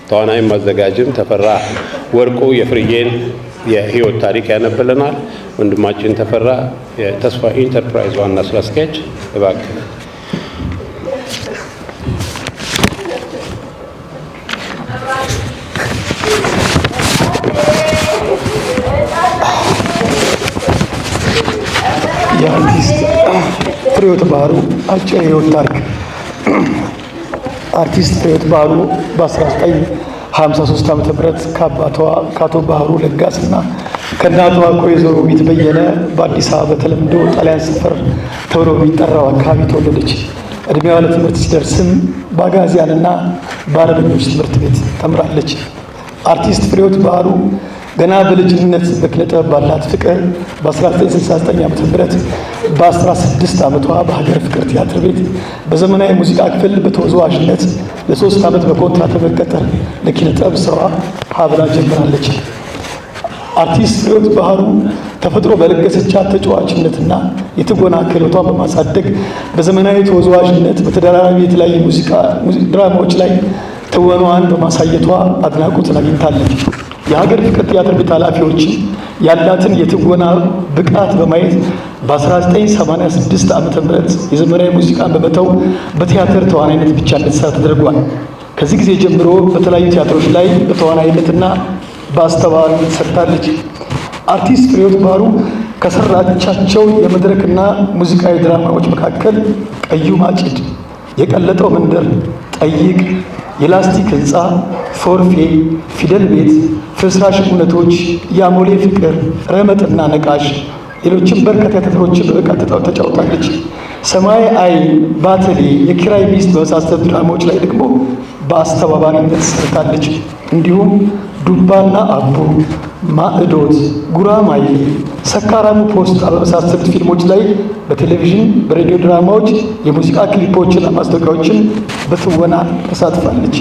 ተዋናይም ማዘጋጅም ተፈራ ወርቁ የፍርዬን የህይወት ታሪክ ያነብልናል። ወንድማችን ተፈራ የተስፋ ኢንተርፕራይዝ ዋና ስራ አስኪያጅ እባክህ። የአርቲስት ፍሬሕይወት ባህሩ አጭር የህይወት ታሪክ። አርቲስት ፍሬሕይወት ባህሩ በ1953 ዓ.ም ከአቶ ባህሩ ለጋስና ከእናቷ ከወይዘሮ ውቢት በየነ በአዲስ አበባ በተለምዶ ጣሊያን ሰፈር ተብሎ በሚጠራው አካባቢ ተወለደች። እድሜዋ ለትምህርት ሲደርስም በአጋዚያንና በአረበኞች ትምህርት ቤት ተምራለች። አርቲስት ፍሬሕይወት ባህሩ ገና በልጅነት በኪነ ጥበብ ባላት ፍቅር በ1969 ዓ.ም በ16 ዓመቷ በሀገር ፍቅር ቲያትር ቤት በዘመናዊ ሙዚቃ ክፍል በተወዛዋዥነት ለ3 ዓመት በኮንትራት በመቀጠር ለኪነ ጥበብ ስራዋ ሀብላ ጀምራለች። አርቲስት ፍሬሕይወት ባህሩ ተፈጥሮ በለገሰቻት ተጫዋችነትና የትወና ክህሎቷን በማሳደግ በዘመናዊ ተወዛዋዥነት በተደራራቢ የተለያዩ ሙዚቃ ድራማዎች ላይ ትወናዋን በማሳየቷ አድናቆትን አግኝታለች። የሀገር ፍቅር ቲያትር ቤት ኃላፊዎች ያላትን የትወና ብቃት በማየት በ1986 ዓ.ም የዘመናዊ ሙዚቃን በመተው በቲያትር ተዋናይነት ብቻ እንድትሰራ ተደርጓል። ከዚህ ጊዜ ጀምሮ በተለያዩ ቲያትሮች ላይ በተዋናይነትና በአስተባባሪነት ሰርታለች። አርቲስት ፍሬሕይወት ባህሩ ከሰራቻቸው የመድረክና ሙዚቃዊ ድራማዎች መካከል ቀዩ ማጭድ፣ የቀለጠው መንደር፣ ጠይቅ፣ የላስቲክ ህንፃ፣ ፎርፌ፣ ፊደል ቤት፣ ፍርስራሽ እውነቶች፣ የአሞሌ ፍቅር፣ ረመጥና ነቃሽ፣ ሌሎችም በርካታ ቲያትሮችን በብቃት ተጫውታለች። ሰማይ አይን፣ ባተሌ፣ የኪራይ ሚስት በመሳሰሉ ድራማዎች ላይ ደግሞ በአስተባባሪነት ሰርታለች። እንዲሁም ዱባና አቦ፣ ማዕዶት፣ ጉራማይሌ፣ ሰካራሙ ፖስታ በመሳሰሉት ፊልሞች ላይ በቴሌቪዥን በሬዲዮ ድራማዎች የሙዚቃ ክሊፖችና ማስታወቂያዎችን በትወና ተሳትፋለች።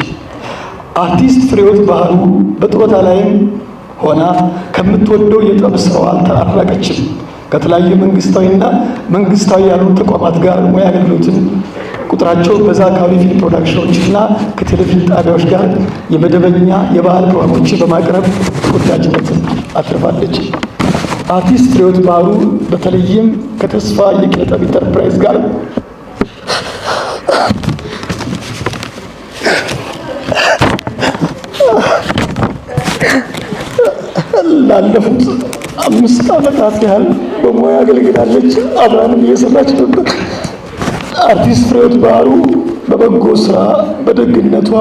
አርቲስት ፍሬሕይወት ባህሩ በጡረታ ላይም ሆና ከምትወደው የጥበብ ስራዋ አልተራራቀችም። ከተለያዩ መንግስታዊና መንግስታዊ ያልሆኑ ተቋማት ጋር ሙያ አገልግሎትን ቁጥራቸው በዛ አካባቢ ፊልም ፕሮዳክሽኖችና ከቴሌቪዥን ጣቢያዎች ጋር የመደበኛ የባህል ፕሮግራሞችን በማቅረብ ተወዳጅነትን አትርፋለች። አርቲስት ፍሬሕይወት ባህሩ በተለይም ከተስፋ የኪነ ጥበብ ኢንተርፕራይዝ ጋር ላለፉት 5 ዓመታት ያህል በሙያ አገልግላለች። አብራንም እየሰራች ነበር። አርቲስት ፍሬሕይወት ባህሩ በበጎ ስራ በደግነቷ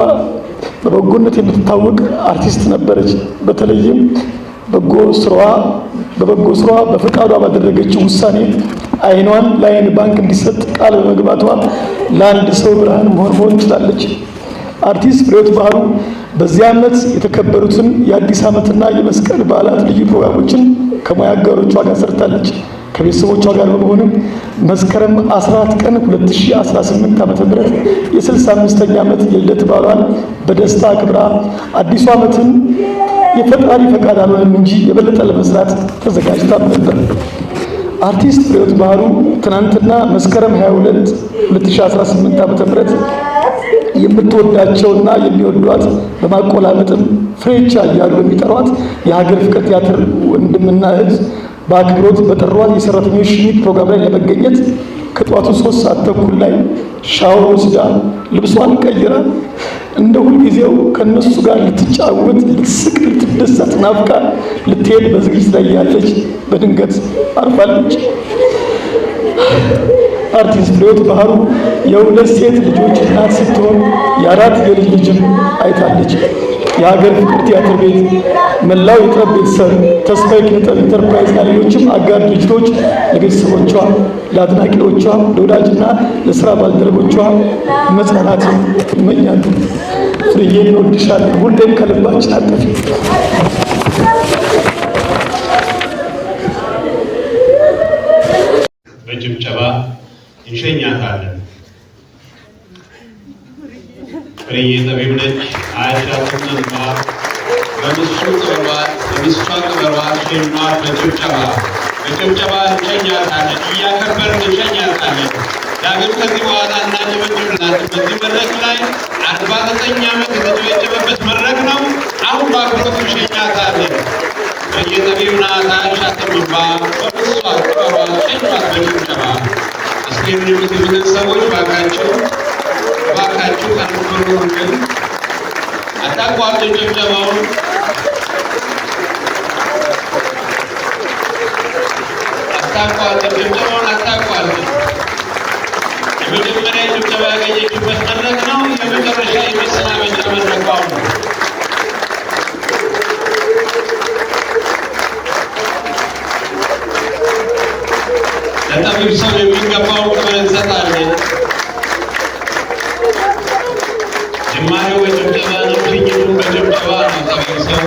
በበጎነት የምትታወቅ አርቲስት ነበረች። በተለይም በበጎ ስራዋ በፈቃዷ ባደረገችው ውሳኔ አይኗን ለአይን ባንክ እንዲሰጥ ቃል በመግባቷ ለአንድ ሰው ብርሃን መሆን ችላለች። አርቲስት ፍሬሕይወት ባህሩ በዚህ ዓመት የተከበሩትን የአዲስ ዓመትና የመስቀል በዓላት ልዩ ፕሮግራሞችን ከሙያ አጋሮቿ ጋር ሰርታለች። ከቤተሰቦቿ ጋር በመሆንም መስከረም 14 ቀን 2018 ዓ.ም የ65ኛ ዓመት የልደት በዓሏን በደስታ አክብራ አዲሱ ዓመትን የፈጣሪ ፈቃድ አልሆነም እንጂ የበለጠ ለመስራት ተዘጋጅታ ነበር። አርቲስት ፍሬሕይወት ባህሩ ትናንትና መስከረም 22 2018 ዓ.ም የምትወዳቸውና የሚወዷት በማቆላመጥም ፍሬቻ እያሉ የሚጠሯት የሀገር ፍቅር ቲያትር ወንድምና እህት በአክብሮት በጠሯት የሰራተኞች ሽኝት ፕሮግራም ላይ ለመገኘት ከጧቱ 3 ሰዓት ተኩል ላይ ሻወር ወስዳ ልብሷን ቀይራ እንደ ሁልጊዜው ከነሱ ጋር ልትጫወት፣ ልትስቅ፣ ልትደሰት ናፍቃ ልትሄድ በዝግጅት ላይ ያለች በድንገት አርፋለች። አርቲስት ፍሬሕይወት ባህሩ የ2 ሴት ልጆች እናት ስትሆን የ4 የልጅ ልጅም አይታለች። የሀገር ፍቅር ቲያትር ቤት፣ መላው የጥበብ ቤተሰብ፣ ተስፋዬ ኪነጥበብ ኢንተርፕራይዝና ሌሎችም አጋር ድርጅቶች ለቤተሰቦቿ፣ ለአድናቂዎቿ፣ ለወዳጅና ለስራ ባልደረቦቿ መጽናናትን ይመኛሉ። ፍሬዬ እንወድሻለን፣ ሁሌም ከልባችን አጠፊ። በጭብጨባ እንሸኛታለን። ፍሬዬ ጠቢብ ነች፣ አያሻትም እንባ። በምስሷ ቅበሯት፣ ሸኟት። በጭብጨባ እንሸኛታለን፣ እያከበርን እንሸኛታለን። ዳግም ከዚህ በኋላ እናጨበጭብላት። በዚህ መድረክ ላይ 49 ዓመት የተጨበጨበበት መድረክ ነው። አሁን በአክብሮት እንሸኛታለን። ፍሬዬ ጠቢብ ናት፣ አያሻትም እንባ። በምስሷ ቅበሯት፣ ሸኟት በጭብጨባ። እስኪ የምትሉትን ሰዎች ባካችሁ ከንፈሩን ግን አታቋርጡ ጭብጨባውን። አታቋርጡ። የመጀመሪያ ጭብጨባ ያገኘችበት መድረክ ነው። የመጨረሻ የመሰናበቻ መድረኳው ነው። ለጠቢብ ሰው የሚገባውን ክብር እንሰጣለን። ጅማሬው በጭብጨባ ነው፣ ሽኝቱም በጭብጨባ ነው። ጠቢብ ሰው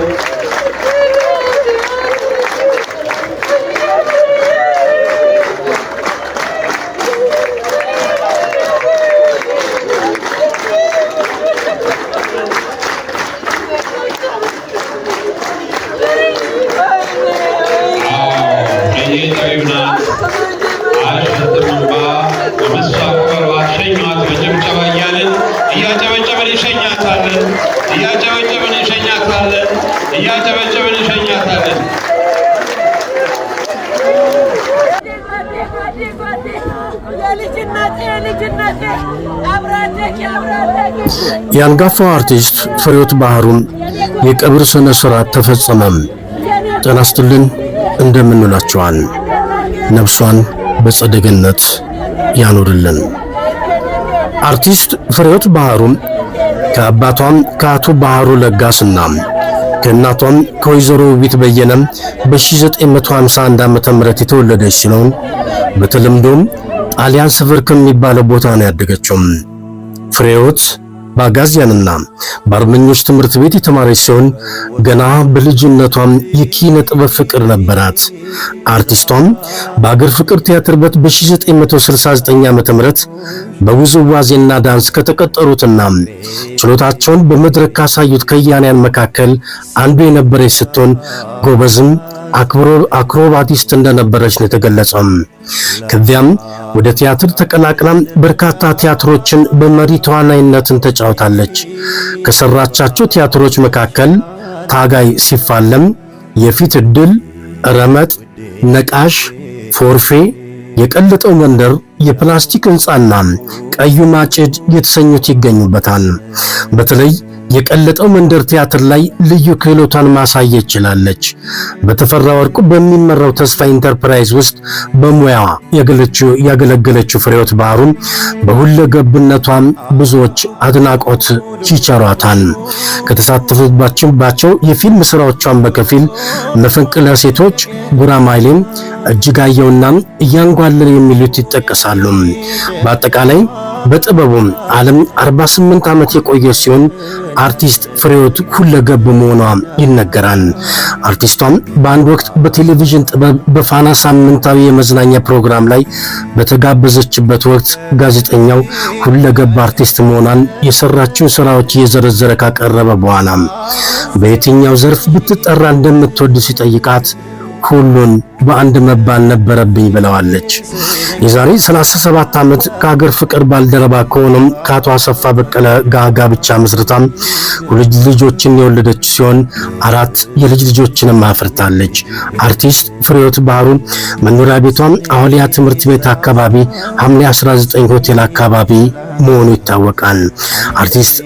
ጠቢብ ናት፣ አያሻትም እንባ። በምሷ ቅበሯት፣ ሸኟት በጭብጨባ እያልን እያጨበጨብን እንሸኛታለን። የአንጋፋው አርቲስት ፍሬሕይወት ባህሩን የቀብር ስነ ስርዓት ተፈጸመ። ጤና ይስጥልን፣ እንደምንላችኋል። ነፍሷን በጸደ ገነት ያኖርልን። አርቲስት ፍሬሕይወት ባህሩን ከአባቷም ከአቶ ባህሩ ለጋስና ከእናቷም ከወይዘሮ ውቢት በየነ በ1951 ዓ.ም የተወለደች ሲሆን በተለምዶም ጣሊያን ሰፈር ከሚባለው ቦታ ነው ያደገችው። ፍሬሕይወት በአጋዚያንና በአርበኞች ትምህርት ቤት የተማረች ሲሆን ገና በልጅነቷም የኪነ ጥበብ ፍቅር ነበራት። አርቲስቷም በአገር ፍቅር ቲያትር ቤት በ1969 ዓ.ም በውዝዋዜና ዳንስ ከተቀጠሩትና ችሎታቸውን በመድረክ ካሳዩት ከያንያን መካከል አንዱ የነበረች ስትሆን ጎበዝም አክሮባቲስት እንደነበረች ነው የተገለጸው። ከዚያም ወደ ቲያትር ተቀላቅላ በርካታ ቲያትሮችን በመሪ ተዋናይነትን ተጫውታለች። ከሰራቻቸው ቲያትሮች መካከል ታጋይ ሲፋለም፣ የፊት ዕድል፣ ረመጥ፣ ነቃሽ፣ ፎርፌ፣ የቀለጠው መንደር፣ የፕላስቲክ ሕንጻና ቀዩ ማጭድ የተሰኙት ይገኙበታል። በተለይ የቀለጠው መንደር ቲያትር ላይ ልዩ ክህሎቷን ማሳየት ችላለች። በተፈራ ወርቁ በሚመራው ተስፋ ኢንተርፕራይዝ ውስጥ በሙያዋ ያገለገለችው ፍሬህይወት ባህሩ በሁለገብነቷም ብዙዎች አድናቆት ይቸሯታል። ከተሳተፉባቸው የፊልም ስራዎቿን በከፊል መፈንቅለ ሴቶች፣ ጉራማይሌም፣ እጅጋየውና እያንጓለለ የሚሉት ይጠቀሳሉ። በአጠቃላይ በጥበቡም ዓለም 48 ዓመት የቆየ ሲሆን አርቲስት ፍሬህይወት ሁለገብ መሆኗ ይነገራል። አርቲስቷም በአንድ ወቅት በቴሌቪዥን ጥበብ በፋና ሳምንታዊ የመዝናኛ ፕሮግራም ላይ በተጋበዘችበት ወቅት ጋዜጠኛው ሁለገብ አርቲስት መሆኗን የሰራችውን ስራዎች እየዘረዘረ ካቀረበ በኋላ በየትኛው ዘርፍ ብትጠራ እንደምትወድ ሲጠይቃት ሁሉን በአንድ መባል ነበረብኝ ብለዋለች። የዛሬ 37 ዓመት ከሀገር ፍቅር ባልደረባ ከሆነም ከአቶ አሰፋ በቀለ ጋር ጋብቻ መስርታም ሁለት ልጆችን የወለደች ሲሆን 4 የልጅ ልጆችንም አፍርታለች። አርቲስት ፍሬህይወት ባህሩ መኖሪያ ቤቷም አውሊያ ትምህርት ቤት አካባቢ ሐምሌ 19 ሆቴል አካባቢ መሆኑ ይታወቃል። አርቲስት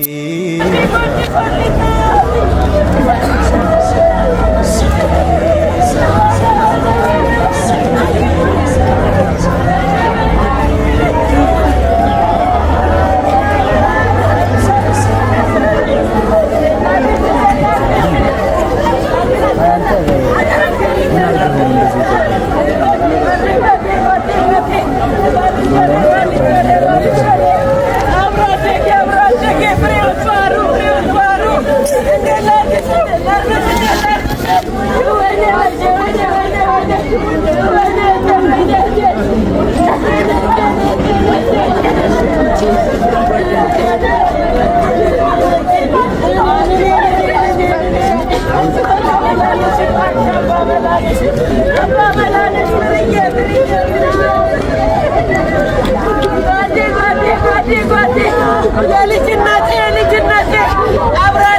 Abra